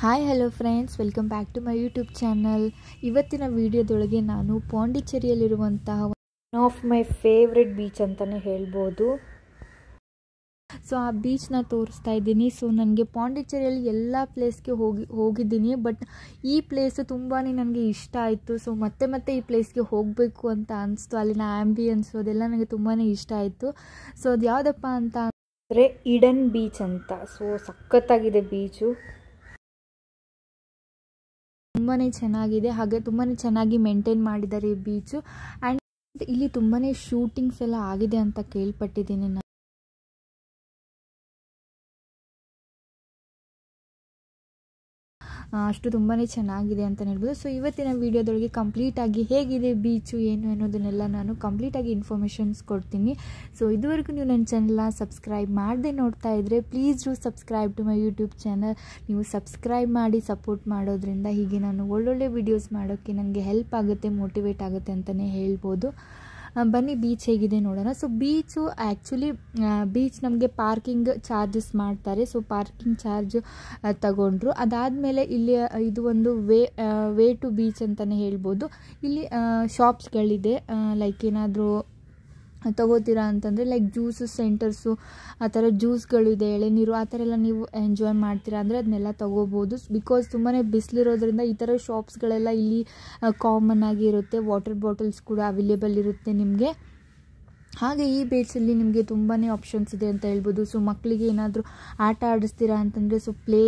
Hi hello friends, welcome back to my YouTube channel. ಇವತ್ತಿನ ವಿಡಿಯೋದೊಳಗೆ ನಾನು ಪಾಂಡಿಚೇರಿಯಲ್ಲಿರುವಂತಹ one of my favourite beach ಅಂತಲೇ ಹೇಳ್ಬೋದು. ಸೊ ಆ ಬೀಚ್ನ ತೋರಿಸ್ತಾ ಇದ್ದೀನಿ. ಸೊ ನನಗೆ ಪಾಂಡಿಚೇರಿಯಲ್ಲಿ ಎಲ್ಲ ಪ್ಲೇಸ್ಗೆ ಹೋಗಿದ್ದೀನಿ, ಬಟ್ ಈ ಪ್ಲೇಸು ತುಂಬಾ ನನಗೆ ಇಷ್ಟ ಆಯಿತು. ಸೊ ಮತ್ತೆ ಈ ಪ್ಲೇಸ್ಗೆ ಹೋಗಬೇಕು ಅಂತ ಅನಿಸ್ತು. ಅಲ್ಲಿನ ಆ್ಯಂಬಿಯನ್ಸು ಅದೆಲ್ಲ ನನಗೆ ತುಂಬಾ ಇಷ್ಟ ಆಯಿತು. ಸೊ ಅದು ಯಾವುದಪ್ಪ ಅಂತ ಅಂದರೆ ಈಡನ್ ಬೀಚ್ ಅಂತ. ಸೊ ಸಖತ್ತಾಗಿದೆ ಬೀಚು, ತುಂಬಾ ಚೆನ್ನಾಗಿದೆ, ಹಾಗೆ ತುಂಬಾ ಚೆನ್ನಾಗಿ ಮೇಂಟೈನ್ ಮಾಡಿದ್ದಾರೆ ಈ ಬೀಚು. ಆ್ಯಂಡ್ ಇಲ್ಲಿ ತುಂಬಾ ಶೂಟಿಂಗ್ಸ್ ಎಲ್ಲ ಆಗಿದೆ ಅಂತ ಕೇಳ್ಪಟ್ಟಿದ್ದೀನಿ ನಾನು. ಅಷ್ಟು ತುಂಬಾ ಚೆನ್ನಾಗಿದೆ ಅಂತ ಹೇಳ್ಬೋದು. ಸೊ ಇವತ್ತಿನ ವಿಡಿಯೋದೊಳಗೆ ಕಂಪ್ಲೀಟಾಗಿ ಹೇಗಿದೆ ಬೀಚು ಏನು ಅನ್ನೋದನ್ನೆಲ್ಲ ನಾನು ಕಂಪ್ಲೀಟಾಗಿ ಇನ್ಫಾರ್ಮೇಷನ್ಸ್ ಕೊಡ್ತೀನಿ. ಸೊ ಇದುವರೆಗೂ ನೀವು ನನ್ನ ಚಾನಲ್ನ ಸಬ್ಸ್ಕ್ರೈಬ್ ಮಾಡದೆ ನೋಡ್ತಾ ಇದ್ದರೆ please do subscribe to my YouTube channel. ನೀವು ಸಬ್ಸ್ಕ್ರೈಬ್ ಮಾಡಿ ಸಪೋರ್ಟ್ ಮಾಡೋದ್ರಿಂದ ಹೀಗೆ ನಾನು ಒಳ್ಳೊಳ್ಳೆ ವೀಡಿಯೋಸ್ ಮಾಡೋಕ್ಕೆ ನನಗೆ ಹೆಲ್ಪ್ ಆಗುತ್ತೆ, ಮೋಟಿವೇಟ್ ಆಗುತ್ತೆ ಅಂತಲೇ ಹೇಳ್ಬೋದು. ಬನ್ನಿ ಬೀಚ್ ಹೇಗಿದೆ ನೋಡೋಣ. ಸೊ ಬೀಚು ಆ್ಯಕ್ಚುಲಿ ಬೀಚ್ ನಮಗೆ ಪಾರ್ಕಿಂಗ್ ಚಾರ್ಜಸ್ ಮಾಡ್ತಾರೆ. ಸೊ ಪಾರ್ಕಿಂಗ್ ಚಾರ್ಜ್ ತಗೊಂಡ್ರು. ಅದಾದಮೇಲೆ ಇಲ್ಲಿ ಇದು ಒಂದು ವೇ ಟು ಬೀಚ್ ಅಂತಲೇ ಹೇಳ್ಬೋದು. ಇಲ್ಲಿ ಶಾಪ್ಸ್ಗಳಿದೆ, ಲೈಕ್ ಏನಾದರೂ ತಗೋತೀರಾ ಅಂತಂದರೆ ಲೈಕ್ ಜ್ಯೂಸು ಸೆಂಟರ್ಸು, ಆ ಥರ ಜ್ಯೂಸ್ಗಳಿದೆ, ಎಳೆನೀರು, ಆ ಥರ ಎಲ್ಲ ನೀವು ಎಂಜಾಯ್ ಮಾಡ್ತೀರಾ ಅಂದರೆ ಅದನ್ನೆಲ್ಲ ತೊಗೋಬೋದು. ಬಿಕಾಸ್ ತುಂಬಾ ಬಿಸಿಲಿರೋದ್ರಿಂದ ಈ ಥರ ಶಾಪ್ಸ್ಗಳೆಲ್ಲ ಇಲ್ಲಿ ಕಾಮನ್ ಆಗಿ ಇರುತ್ತೆ. ವಾಟರ್ ಬಾಟಲ್ಸ್ ಕೂಡ ಅವೈಲೇಬಲ್ ಇರುತ್ತೆ ನಿಮಗೆ. ಹಾಗೆ ಈ ಬೀಚಲ್ಲಿ ನಿಮಗೆ ತುಂಬಾ ಆಪ್ಷನ್ಸ್ ಇದೆ ಅಂತ ಹೇಳ್ಬೋದು. ಸೊ ಮಕ್ಕಳಿಗೆ ಏನಾದರೂ ಆಟ ಆಡಿಸ್ತೀರಾ ಅಂತಂದರೆ ಸೊ ಪ್ಲೇ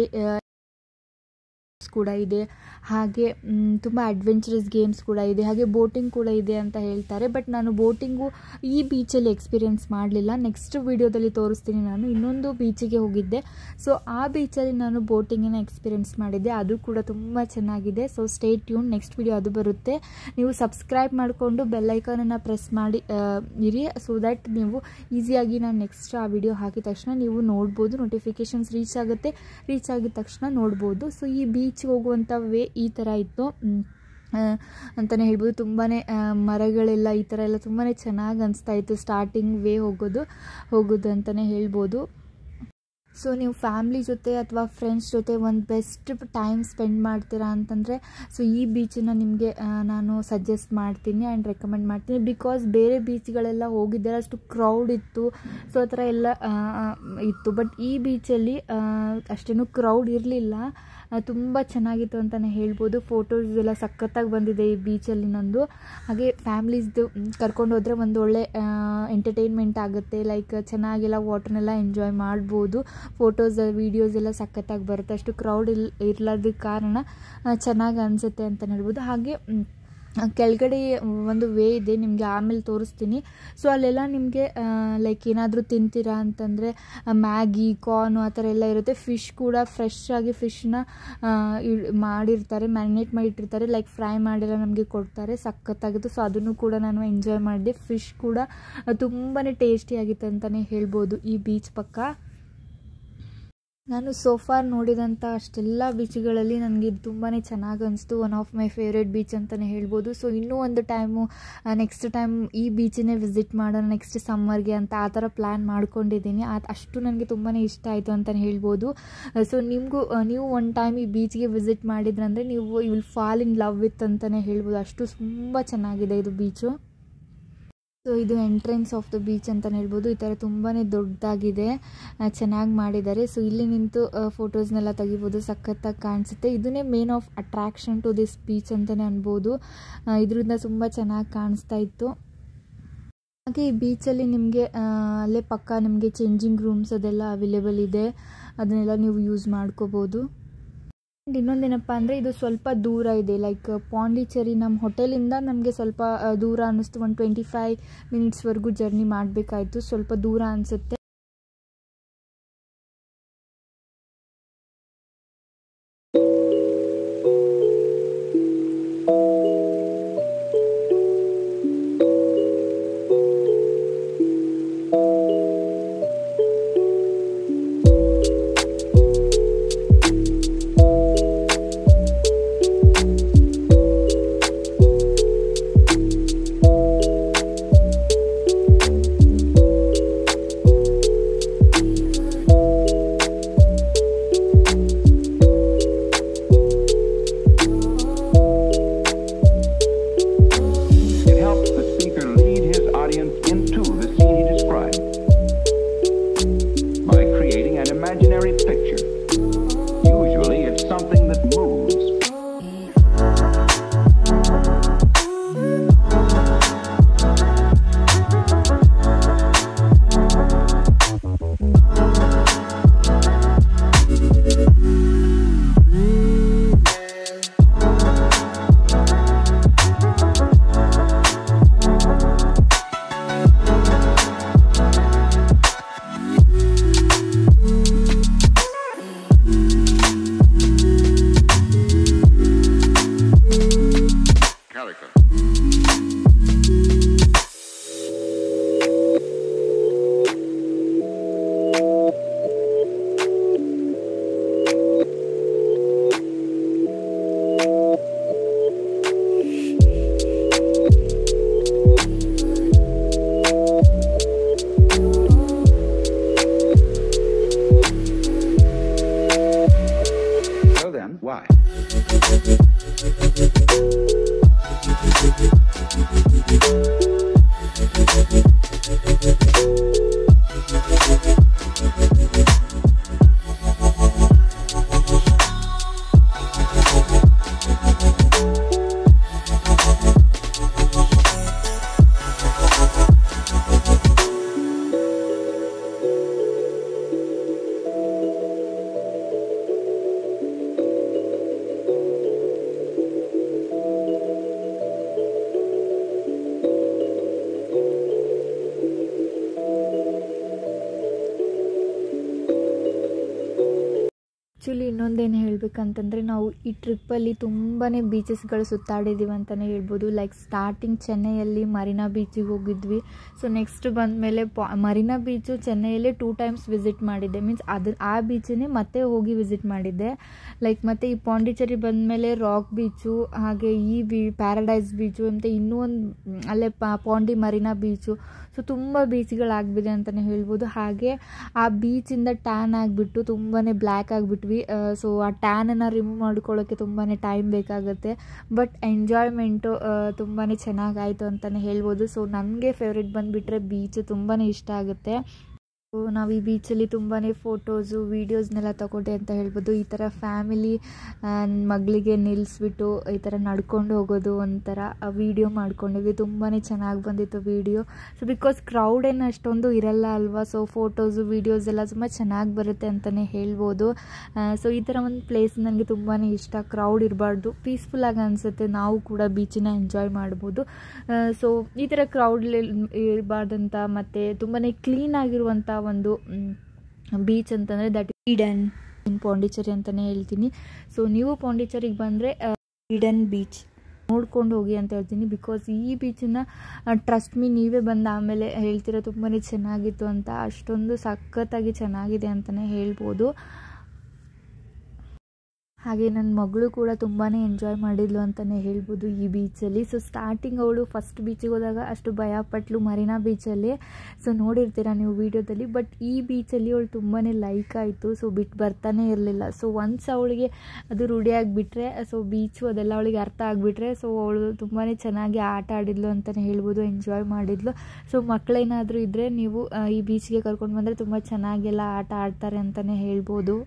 ಕೂಡ ಇದೆ, ಹಾಗೆ ತುಂಬ ಅಡ್ವೆಂಚರಸ್ ಗೇಮ್ಸ್ ಕೂಡ ಇದೆ, ಹಾಗೆ ಬೋಟಿಂಗ್ ಕೂಡ ಇದೆ ಅಂತ ಹೇಳ್ತಾರೆ. ಬಟ್ ನಾನು ಬೋಟಿಂಗು ಈ ಬೀಚಲ್ಲಿ ಎಕ್ಸ್ಪೀರಿಯೆನ್ಸ್ ಮಾಡಲಿಲ್ಲ. ನೆಕ್ಸ್ಟ್ ವಿಡಿಯೋದಲ್ಲಿ ತೋರಿಸ್ತೀನಿ. ನಾನು ಇನ್ನೊಂದು ಬೀಚಿಗೆ ಹೋಗಿದ್ದೆ. ಸೊ ಆ ಬೀಚಲ್ಲಿ ನಾನು ಬೋಟಿಂಗನ್ನು ಎಕ್ಸ್ಪೀರಿಯೆನ್ಸ್ ಮಾಡಿದ್ದೆ, ಅದು ಕೂಡ ತುಂಬ ಚೆನ್ನಾಗಿದೆ. So stay tune, next video ಅದು ಬರುತ್ತೆ. ನೀವು ಸಬ್ಸ್ಕ್ರೈಬ್ ಮಾಡಿಕೊಂಡು ಬೆಲ್ಲೈಕನನ್ನು ಪ್ರೆಸ್ ಮಾಡಿ ಇರಿ, ಸೊ ದ್ಯಾಟ್ ನೀವು ಈಸಿಯಾಗಿ ನಾನು ನೆಕ್ಸ್ಟ್ ಆ ವಿಡಿಯೋ ಹಾಕಿದ ತಕ್ಷಣ ನೀವು ನೋಡ್ಬೋದು. ನೋಟಿಫಿಕೇಷನ್ಸ್ ರೀಚ್ ಆಗುತ್ತೆ, ರೀಚ್ ಆಗಿದ ತಕ್ಷಣ ನೋಡ್ಬೋದು. ಸೊ ಈ ಬೀಚ್ಗೆ ಹೋಗುವಂಥ ವೇ ಈ ಥರ ಇತ್ತು ಅಂತಲೇ ಹೇಳ್ಬೋದು. ತುಂಬಾ ಮರಗಳೆಲ್ಲ ಈ ಥರ ಎಲ್ಲ ತುಂಬಾ ಚೆನ್ನಾಗಿ ಅನಿಸ್ತಾ ಇತ್ತು ಸ್ಟಾರ್ಟಿಂಗ್ ವೇ ಹೋಗೋದು ಅಂತಲೇ ಹೇಳ್ಬೋದು. ಸೊ ನೀವು ಫ್ಯಾಮ್ಲಿ ಜೊತೆ ಅಥವಾ ಫ್ರೆಂಡ್ಸ್ ಜೊತೆ ಒಂದು ಬೆಸ್ಟ್ ಟೈಮ್ ಸ್ಪೆಂಡ್ ಮಾಡ್ತೀರಾ ಅಂತಂದರೆ ಸೊ ಈ ಬೀಚನ್ನು ನಿಮಗೆ ನಾನು ಸಜೆಸ್ಟ್ ಮಾಡ್ತೀನಿ ಆ್ಯಂಡ್ ರೆಕಮೆಂಡ್ ಮಾಡ್ತೀನಿ. ಬಿಕಾಸ್ ಬೇರೆ ಬೀಚ್ಗಳೆಲ್ಲ ಹೋಗಿದ್ದಾರೆ, ಅಷ್ಟು ಕ್ರೌಡ್ ಇತ್ತು, ಸೊ ಆ ಥರ ಎಲ್ಲ ಇತ್ತು. ಬಟ್ ಈ ಬೀಚಲ್ಲಿ ಅಷ್ಟೇನು ಕ್ರೌಡ್ ಇರಲಿಲ್ಲ, ತುಂಬ ಚೆನ್ನಾಗಿತ್ತು ಅಂತಲೇ ಹೇಳ್ಬೋದು. ಫೋಟೋಸ್ ಎಲ್ಲ ಸಖತ್ತಾಗಿ ಬಂದಿದೆ ಈ ಬೀಚಲ್ಲಿ ನಂದು. ಹಾಗೆ ಫ್ಯಾಮ್ಲೀಸ್ದು ಕರ್ಕೊಂಡು ಹೋದರೆ ಒಂದು ಒಳ್ಳೆ ಎಂಟರ್ಟೈನ್ಮೆಂಟ್ ಆಗುತ್ತೆ, ಲೈಕ್ ಚೆನ್ನಾಗೆಲ್ಲ ವಾಟರ್ನೆಲ್ಲ ಎಂಜಾಯ್ ಮಾಡ್ಬೋದು. ಫೋಟೋಸ್ ವೀಡಿಯೋಸ್ ಎಲ್ಲ ಸಖತ್ತಾಗಿ ಬರುತ್ತೆ. ಅಷ್ಟು ಕ್ರೌಡ್ ಇರ್ಲಾರ್ದ ಕಾರಣ ಚೆನ್ನಾಗಿ ಅನಿಸುತ್ತೆ ಅಂತಲೇ ಹೇಳ್ಬೋದು. ಹಾಗೆ ಕೆಳಗಡೆ ಒಂದು ವೇ ಇದೆ, ನಿಮಗೆ ಆಮೇಲೆ ತೋರಿಸ್ತೀನಿ. ಸೊ ಅಲ್ಲೆಲ್ಲ ನಿಮಗೆ ಲೈಕ್ ಏನಾದರೂ ತಿಂತೀರಾ ಅಂತಂದರೆ ಮ್ಯಾಗಿ, ಕಾರ್ನು ಆ ಥರ ಎಲ್ಲ ಇರುತ್ತೆ. ಫಿಶ್ ಕೂಡ ಫ್ರೆಶ್ ಆಗಿ ಫಿಶ್ನ ಮಾಡಿರ್ತಾರೆ, ಮ್ಯಾರಿನೇಟ್ ಮಾಡಿಟ್ಟಿರ್ತಾರೆ, ಲೈಕ್ ಫ್ರೈ ಮಾಡಿಲ್ಲ ನಮಗೆ ಕೊಡ್ತಾರೆ, ಸಖತ್ತಾಗಿತ್ತು. ಸೊ ಅದನ್ನು ಕೂಡ ನಾನು ಎಂಜಾಯ್ ಮಾಡಿದೆ. ಫಿಶ್ ಕೂಡ ತುಂಬಾ ಟೇಸ್ಟಿಯಾಗಿತ್ತು ಅಂತಲೇ ಹೇಳ್ಬೋದು ಈ ಬೀಚ್ ಪಕ್ಕ. ನಾನು ಸೋಫಾರ್ ನೋಡಿದಂಥ ಅಷ್ಟೆಲ್ಲ ಬೀಚ್ಗಳಲ್ಲಿ ನನಗೆ ತುಂಬಾ ಚೆನ್ನಾಗಿ ಅನಿಸ್ತು. One of my favourite beach ಅಂತಲೇ ಹೇಳ್ಬೋದು. ಸೊ ಇನ್ನೂ ಒಂದು ನೆಕ್ಸ್ಟ್ ಟೈಮ್ ಈ ಬೀಚನ್ನೇ ವಿಸಿಟ್ ಮಾಡೋಣ ನೆಕ್ಸ್ಟ್ ಸಮ್ಮರ್ಗೆ ಅಂತ ಆ ಥರ ಪ್ಲ್ಯಾನ್ ಮಾಡ್ಕೊಂಡಿದ್ದೀನಿ. ಅಷ್ಟು ನನಗೆ ತುಂಬಾ ಇಷ್ಟ ಆಯಿತು ಅಂತಲೇ ಹೇಳ್ಬೋದು. ಸೊ ನೀವು ಒನ್ ಟೈಮ್ ಈ ಬೀಚ್ಗೆ ವಿಸಿಟ್ ಮಾಡಿದ್ರಂದರೆ ನೀವು will fall in love with ಅಂತಲೇ ಹೇಳ್ಬೋದು. ಅಷ್ಟು ತುಂಬ ಚೆನ್ನಾಗಿದೆ ಇದು ಬೀಚು. ಸೊ ಇದು ಎಂಟ್ರೆನ್ಸ್ ಆಫ್ ದ ಬೀಚ್ ಅಂತಲೇ ಹೇಳ್ಬೋದು. ಈ ಥರ ತುಂಬಾ ದೊಡ್ಡದಾಗಿದೆ, ಚೆನ್ನಾಗಿ ಮಾಡಿದ್ದಾರೆ. ಸೊ ಇಲ್ಲಿ ನಿಂತು ಫೋಟೋಸ್ನೆಲ್ಲ ತೆಗಿಬೋದು, ಸಖತ್ತಾಗಿ ಕಾಣಿಸುತ್ತೆ. ಇದನ್ನೇ main of attraction to this beach ಅಂತಲೇ ಅನ್ಬೋದು. ಇದರಿಂದ ತುಂಬ ಚೆನ್ನಾಗಿ ಕಾಣಿಸ್ತಾ ಇತ್ತು. ಹಾಗೆ ಈ ಬೀಚಲ್ಲಿ ನಿಮಗೆ ಅಲ್ಲೇ ಪಕ್ಕ ನಿಮಗೆ ಚೇಂಜಿಂಗ್ ರೂಮ್ಸ್ ಅದೆಲ್ಲ ಅವೈಲೇಬಲ್ ಇದೆ, ಅದನ್ನೆಲ್ಲ ನೀವು ಯೂಸ್ ಮಾಡ್ಕೋಬೋದು. ಆ್ಯಂಡ್ ಇನ್ನೊಂದೇನಪ್ಪ ಅಂದರೆ ಇದು ಸ್ವಲ್ಪ ದೂರ ಇದೆ, ಲೈಕ್ ಪಾಂಡಿಚೇರಿ ನಮ್ಮ ಹೋಟೆಲಿಂದ ನಮಗೆ ಸ್ವಲ್ಪ ದೂರ ಅನ್ನಿಸ್ತು. 25 ಮಿನಿಟ್ಸ್ವರೆಗೂ ಜರ್ನಿ ಮಾಡಬೇಕಾಯಿತು, ಸ್ವಲ್ಪ ದೂರ ಅನಿಸುತ್ತೆ. 1. Why? ಆ್ಯಕ್ಚುಲಿ ಇನ್ನೊಂದೇನು ಹೇಳಬೇಕಂತಂದರೆ ನಾವು ಈ ಟ್ರಿಪ್ಪಲ್ಲಿ ತುಂಬಾ ಬೀಚಸ್ಗಳು ಸುತ್ತಾಡಿದ್ದೀವಿ ಅಂತಲೇ ಹೇಳ್ಬೋದು. ಲೈಕ್ ಸ್ಟಾರ್ಟಿಂಗ್ ಚೆನ್ನೈಯಲ್ಲಿ ಮರೀನಾ ಬೀಚಿಗೆ ಹೋಗಿದ್ವಿ. ಸೊ ನೆಕ್ಸ್ಟ್ ಬಂದಮೇಲೆ ಮರೀನಾ ಬೀಚು ಚೆನ್ನೈಯಲ್ಲೇ 2 ಟೈಮ್ಸ್ ವಿಸಿಟ್ ಮಾಡಿದ್ದೆ. ಮೀನ್ಸ್ ಆ ಬೀಚನ್ನೇ ಮತ್ತೆ ಹೋಗಿ ವಿಸಿಟ್ ಮಾಡಿದ್ದೆ. ಲೈಕ್ ಮತ್ತು ಈ ಪಾಂಡಿಚೇರಿ ಬಂದಮೇಲೆ ರಾಕ್ ಬೀಚು, ಹಾಗೆ ಈ ಪ್ಯಾರಡೈಸ್ ಬೀಚು ಮತ್ತು ಇನ್ನೂ ಒಂದು ಅಲ್ಲೇ ಪಾಂಡಿ ಮರೀನಾ ಬೀಚು. ಸೊ ತುಂಬ ಬೀಚ್ಗಳಾಗ್ಬಿದೆ ಅಂತಲೇ ಹೇಳ್ಬೋದು. ಹಾಗೆ ಆ ಬೀಚಿಂದ ಟ್ಯಾನ್ ಆಗಿಬಿಟ್ಟು ತುಂಬಾ ಬ್ಲ್ಯಾಕ್ ಆಗಿಬಿಟ್ವಿ. ಸೊ ಆ ಟ್ಯಾನನ್ನು ರಿಮೂವ್ ಮಾಡ್ಕೊಳ್ಳೋಕ್ಕೆ ತುಂಬಾ ಟೈಮ್ ಬೇಕಾಗುತ್ತೆ. ಬಟ್ ಎಂಜಾಯ್ಮೆಂಟು ತುಂಬಾ ಚೆನ್ನಾಗಾಯಿತು ಅಂತಲೇ ಹೇಳ್ಬೋದು. ಸೊ ನನಗೆ ಫೇವ್ರೆಟ್ ಬಂದುಬಿಟ್ರೆ ಬೀಚು ತುಂಬಾ ಇಷ್ಟ ಆಗುತ್ತೆ. ಸೊ ನಾವು ಈ ಬೀಚಲ್ಲಿ ತುಂಬಾ ಫೋಟೋಸು ವೀಡಿಯೋಸ್ನೆಲ್ಲ ತಗೊಂಡೆ ಅಂತ ಹೇಳ್ಬೋದು. ಈ ಥರ ಫ್ಯಾಮಿಲಿ ಮಗಳಿಗೆ ನಿಲ್ಲಿಸ್ಬಿಟ್ಟು ಈ ಥರ ನಡ್ಕೊಂಡು ಹೋಗೋದು ಒಂಥರ ವೀಡಿಯೋ ಮಾಡ್ಕೊಂಡಿದ್ವಿ. ತುಂಬಾ ಚೆನ್ನಾಗಿ ಬಂದಿತ್ತು ವೀಡಿಯೋ. ಸೊ ಬಿಕಾಸ್ ಕ್ರೌಡ್ ಏನು ಅಷ್ಟೊಂದು ಇರಲ್ಲ ಅಲ್ವಾ. ಸೊ ಫೋಟೋಸು ವೀಡಿಯೋಸ್ ಎಲ್ಲ ತುಂಬ ಚೆನ್ನಾಗಿ ಬರುತ್ತೆ ಅಂತಲೇ ಹೇಳ್ಬೋದು. ಸೊ ಈ ಥರ ಒಂದು ಪ್ಲೇಸ್ ನನಗೆ ತುಂಬಾ ಇಷ್ಟ. ಕ್ರೌಡ್ ಇರಬಾರ್ದು, ಪೀಸ್ಫುಲ್ಲಾಗಿ ಅನಿಸುತ್ತೆ. ನಾವು ಕೂಡ ಬೀಚನ್ನ ಎಂಜಾಯ್ ಮಾಡ್ಬೋದು. ಸೊ ಈ ಥರ ಕ್ರೌಡ್ ಇರಬಾರ್ದಂತ ಮತ್ತು ತುಂಬಾ ಕ್ಲೀನಾಗಿರುವಂಥ ಒಂದು ಬೀಚ್ ಅಂತಂದರೆ ದಟ್ ಈಡನ್ ಇನ್ ಪಾಂಡಿಚೇರಿ ಅಂತಲೇ ಹೇಳ್ತೀನಿ. ಸೊ ನೀವು ಪಾಂಡಿಚೇರಿಗೆ ಬಂದರೆ ಈಡನ್ ಬೀಚ್ ನೋಡ್ಕೊಂಡು ಹೋಗಿ ಅಂತ ಹೇಳ್ತೀನಿ. ಬಿಕಾಸ್ ಈ ಬೀಚನ್ನು ಟ್ರಸ್ಟ್ ಮೀ ನೀವೇ ಬಂದು ಆಮೇಲೆ ಹೇಳ್ತೀರ ತುಂಬಾ ಚೆನ್ನಾಗಿತ್ತು ಅಂತ. ಅಷ್ಟೊಂದು ಸಖತ್ತಾಗಿ ಚೆನ್ನಾಗಿದೆ ಅಂತಲೇ ಹೇಳ್ಬೋದು. ಹಾಗೆ ನನ್ನ ಮಗಳು ಕೂಡ ತುಂಬಾ ಎಂಜಾಯ್ ಮಾಡಿದ್ಲು ಅಂತಲೇ ಹೇಳ್ಬೋದು ಈ ಬೀಚಲ್ಲಿ. ಸೊ ಸ್ಟಾರ್ಟಿಂಗ್ ಅವಳು ಫಸ್ಟ್ ಬೀಚಿಗೆ ಹೋದಾಗ ಅಷ್ಟು ಭಯಪಟ್ಲು ಮರೀನಾ ಬೀಚಲ್ಲಿ. ಸೊ ನೋಡಿರ್ತೀರ ನೀವು ವೀಡಿಯೋದಲ್ಲಿ. ಬಟ್ ಈ ಬೀಚಲ್ಲಿ ಅವಳು ತುಂಬಾ ಲೈಕ್ ಆಯಿತು. ಸೊ ಬಿಟ್ಟು ಬರ್ತಾನೆ ಇರಲಿಲ್ಲ. ಸೊ ಒನ್ಸ್ ಅವಳಿಗೆ ಅದು ರೂಢಿಯಾಗಿಬಿಟ್ರೆ, ಸೊ ಬೀಚು ಅದೆಲ್ಲ ಅವಳಿಗೆ ಅರ್ಥ ಆಗಿಬಿಟ್ರೆ, ಸೊ ಅವಳು ತುಂಬಾ ಚೆನ್ನಾಗಿ ಆಟ ಆಡಿದ್ಲು ಅಂತಲೇ ಹೇಳ್ಬೋದು. ಎಂಜಾಯ್ ಮಾಡಿದ್ಲು. ಸೊ ಮಕ್ಕಳೇನಾದರೂ ಇದ್ದರೆ ನೀವು ಈ ಬೀಚ್ಗೆ ಕರ್ಕೊಂಡು ಬಂದರೆ ತುಂಬ ಚೆನ್ನಾಗೆಲ್ಲ ಆಟ ಆಡ್ತಾರೆ ಅಂತಲೇ ಹೇಳ್ಬೋದು.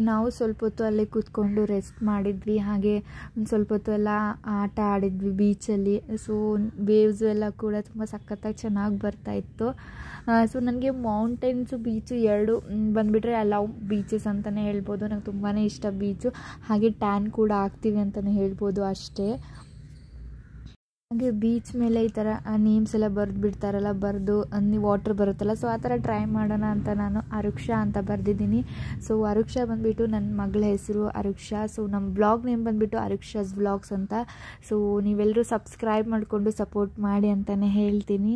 ನಾವು ಸ್ವಲ್ಪ ಹೊತ್ತು ಅಲ್ಲೇ ಕೂತ್ಕೊಂಡು ರೆಸ್ಟ್ ಮಾಡಿದ್ವಿ. ಹಾಗೆ ಒಂದು ಸ್ವಲ್ಪ ಹೊತ್ತು ಎಲ್ಲ ಆಟ ಆಡಿದ್ವಿ ಬೀಚಲ್ಲಿ. ಸೊ ವೇವ್ಸು ಎಲ್ಲ ಕೂಡ ತುಂಬ ಸಖತ್ತಾಗಿ ಚೆನ್ನಾಗಿ ಬರ್ತಾಯಿತ್ತು. ಸೊ ನನಗೆ ಮೌಂಟೇನ್ಸು ಬೀಚು ಎರಡು ಬಂದುಬಿಟ್ರೆ ಐ ಲವ್ ಬೀಚಸ್ ಅಂತಲೇ ಹೇಳ್ಬೋದು. ನಂಗೆ ತುಂಬಾ ಇಷ್ಟ ಬೀಚು. ಹಾಗೆ ಟ್ಯಾನ್ ಕೂಡ ಆಗ್ತೀವಿ ಅಂತಲೇ ಹೇಳ್ಬೋದು ಅಷ್ಟೇ. ಹಾಗೆ ಬೀಚ್ ಮೇಲೆ ಈ ಥರ ನೇಮ್ಸ್ ಎಲ್ಲ ಬರೆದು ಬಿಡ್ತಾರಲ್ಲ, ಬರೆದು ವಾಟರ್ ಬರುತ್ತಲ್ಲ, ಸೊ ಆ ಥರ ಟ್ರೈ ಮಾಡೋಣ ಅಂತ ನಾನು ಅರುಕ್ಷಾ ಅಂತ ಬರೆದಿದ್ದೀನಿ. ಸೊ ಅರುಕ್ಷಾ ಬಂದುಬಿಟ್ಟು ನನ್ನ ಮಗಳ ಹೆಸರು ಅರುಕ್ಷಾ. ಸೊ ನಮ್ಮ ಬ್ಲಾಗ್ ನೇಮ್ ಬಂದುಬಿಟ್ಟು ಅರುಕ್ಷಾಸ್ ವ್ಲಾಗ್ಸ್ ಅಂತ. ಸೊ ನೀವೆಲ್ಲರೂ ಸಬ್ಸ್ಕ್ರೈಬ್ ಮಾಡಿಕೊಂಡು ಸಪೋರ್ಟ್ ಮಾಡಿ ಅಂತಲೇ ಹೇಳ್ತೀನಿ.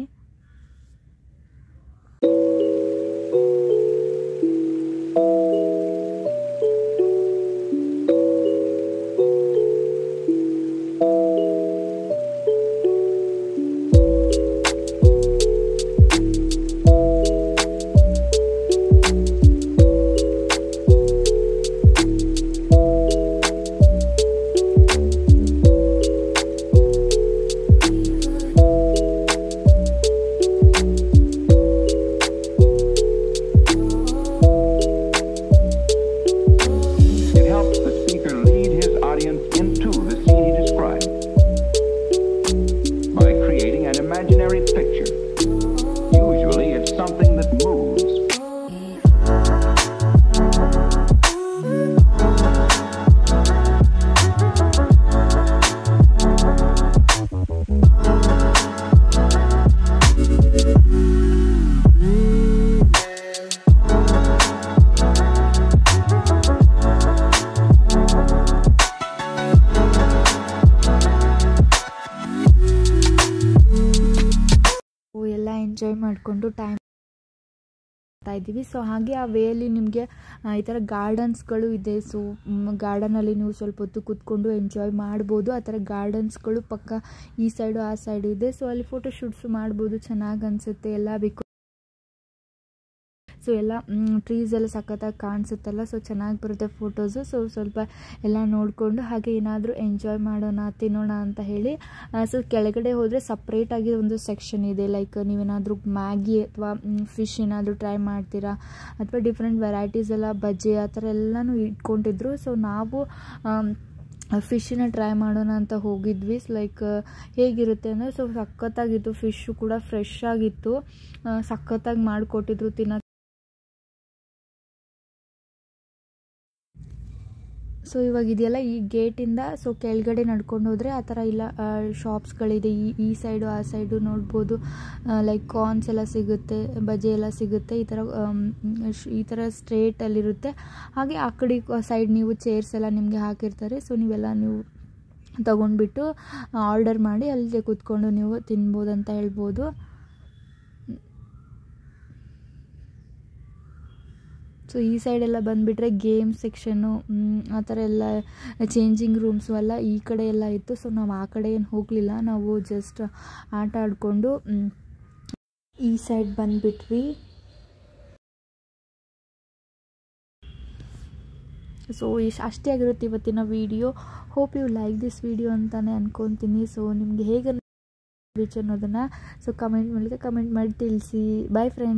ಎಂಜಾಯ್ ಮಾಡಿಕೊಂಡು ಟೈಮ್ ಮಾಡ್ತಾ ಇದ್ದೀವಿ. ಸೊ ಹಾಗೆ ಆ ವೇಯಲ್ಲಿ ನಿಮಗೆ ಈ ಥರ ಗಾರ್ಡನ್ಸ್ಗಳು ಇದೆ. ಸೊ ಗಾರ್ಡನಲ್ಲಿ ನೀವು ಸ್ವಲ್ಪ ಹೊತ್ತು ಕೂತ್ಕೊಂಡು ಎಂಜಾಯ್ ಮಾಡ್ಬೋದು. ಆ ಥರ ಗಾರ್ಡನ್ಸ್ಗಳು ಪಕ್ಕ ಈ ಸೈಡು ಆ ಸೈಡು ಇದೆ. ಸೊ ಅಲ್ಲಿ ಫೋಟೋ ಶೂಟ್ಸು ಮಾಡ್ಬೋದು, ಚೆನ್ನಾಗಿ ಅನಿಸುತ್ತೆ ಎಲ್ಲ ಬೇಕು. ಸೊ ಸೊ ಎಲ್ಲ ಟ್ರೀಸ್ ಎಲ್ಲ ಸಖತ್ತಾಗಿ ಕಾಣಿಸುತ್ತಲ್ಲ, ಸೊ ಚೆನ್ನಾಗಿ ಬರುತ್ತೆ ಫೋಟೋಸು. ಸೊ ಸ್ವಲ್ಪ ಎಲ್ಲ ನೋಡಿಕೊಂಡು ಹಾಗೆ ಏನಾದರೂ ಎಂಜಾಯ್ ಮಾಡೋಣ, ತಿನ್ನೋಣ ಅಂತ ಹೇಳಿ ಸೊ ಕೆಳಗಡೆ ಹೋದರೆ ಸಪ್ರೇಟಾಗಿ ಒಂದು ಸೆಕ್ಷನ್ ಇದೆ. ಲೈಕ್ ನೀವೇನಾದರೂ ಮ್ಯಾಗಿ ಅಥವಾ ಫಿಶ್ ಏನಾದರೂ ಟ್ರೈ ಮಾಡ್ತೀರಾ ಅಥವಾ ಡಿಫ್ರೆಂಟ್ ವೆರೈಟೀಸ್ ಎಲ್ಲ ಬಜ್ಜಿ ಆ ಥರ ಎಲ್ಲನೂ ಇಟ್ಕೊಂಡಿದ್ರು. ಸೊ ನಾವು ಫಿಶ್ಶನ್ನ ಟ್ರೈ ಮಾಡೋಣ ಅಂತ ಹೋಗಿದ್ವಿ. ಲೈಕ್ ಹೇಗಿರುತ್ತೆ ಅಂದರೆ ಸೊ ಸಖತ್ತಾಗಿತ್ತು, ಫಿಶ್ಶು ಕೂಡ ಫ್ರೆಶ್ ಆಗಿತ್ತು, ಸಖತ್ತಾಗಿ ಮಾಡಿಕೊಟ್ಟಿದ್ರು ತಿನ್ನೋಕ್ಕೆ. ಸೊ ಇವಾಗ ಇದೆಯಲ್ಲ ಈ ಗೇಟಿಂದ ಸೊ ಕೆಳಗಡೆ ನಡ್ಕೊಂಡು ಹೋದರೆ ಆ ಥರ ಇಲ್ಲ ಶಾಪ್ಸ್ಗಳಿದೆ, ಈ ಸೈಡು ಆ ಸೈಡು ನೋಡ್ಬೋದು. ಲೈಕ್ ಕಾರ್ನ್ಸ್ ಎಲ್ಲ ಸಿಗುತ್ತೆ, ಬಜ್ಜಿ ಎಲ್ಲ ಸಿಗುತ್ತೆ, ಈ ಥರ ಸ್ಟ್ರೇಟಲ್ಲಿರುತ್ತೆ. ಹಾಗೆ ಆ ಕಡೆ ಸೈಡ್ ನೀವು ಚೇರ್ಸ್ ಎಲ್ಲ ನಿಮಗೆ ಹಾಕಿರ್ತಾರೆ. ಸೊ ನೀವು ತೊಗೊಂಡ್ಬಿಟ್ಟು ಆರ್ಡರ್ ಮಾಡಿ ಅಲ್ಲಿಗೆ ಕೂತ್ಕೊಂಡು ನೀವು ತಿನ್ಬೋದು ಅಂತ ಹೇಳ್ಬೋದು. ಸೊ ಈ ಸೈಡೆಲ್ಲ ಬಂದುಬಿಟ್ರೆ ಗೇಮ್ ಸೆಕ್ಷನ್ನು ಆ ಥರ ಎಲ್ಲ ಚೇಂಜಿಂಗ್ ರೂಮ್ಸು ಎಲ್ಲ ಈ ಕಡೆ ಎಲ್ಲ ಇತ್ತು. ಸೊ ನಾವು ಆ ಕಡೆ ಏನು ಹೋಗಲಿಲ್ಲ, ನಾವು ಜಸ್ಟ್ ಆಟ ಆಡಿಕೊಂಡು ಈ ಸೈಡ್ ಬಂದುಬಿಟ್ವಿ. ಸೊ ಅಷ್ಟೇ ಆಗಿರುತ್ತೆ ಇವತ್ತಿನ video. Hope you like this video ಅಂತಲೇ ಅಂದ್ಕೊತೀನಿ. ಸೊ ನಿಮಗೆ ಹೇಗೆ ಅನ್ನೋದನ್ನು ಸೊ ಕಮೆಂಟ್ ಮೂಲಕ ಕಮೆಂಟ್ ಮಾಡಿ ತಿಳಿಸಿ. By friends.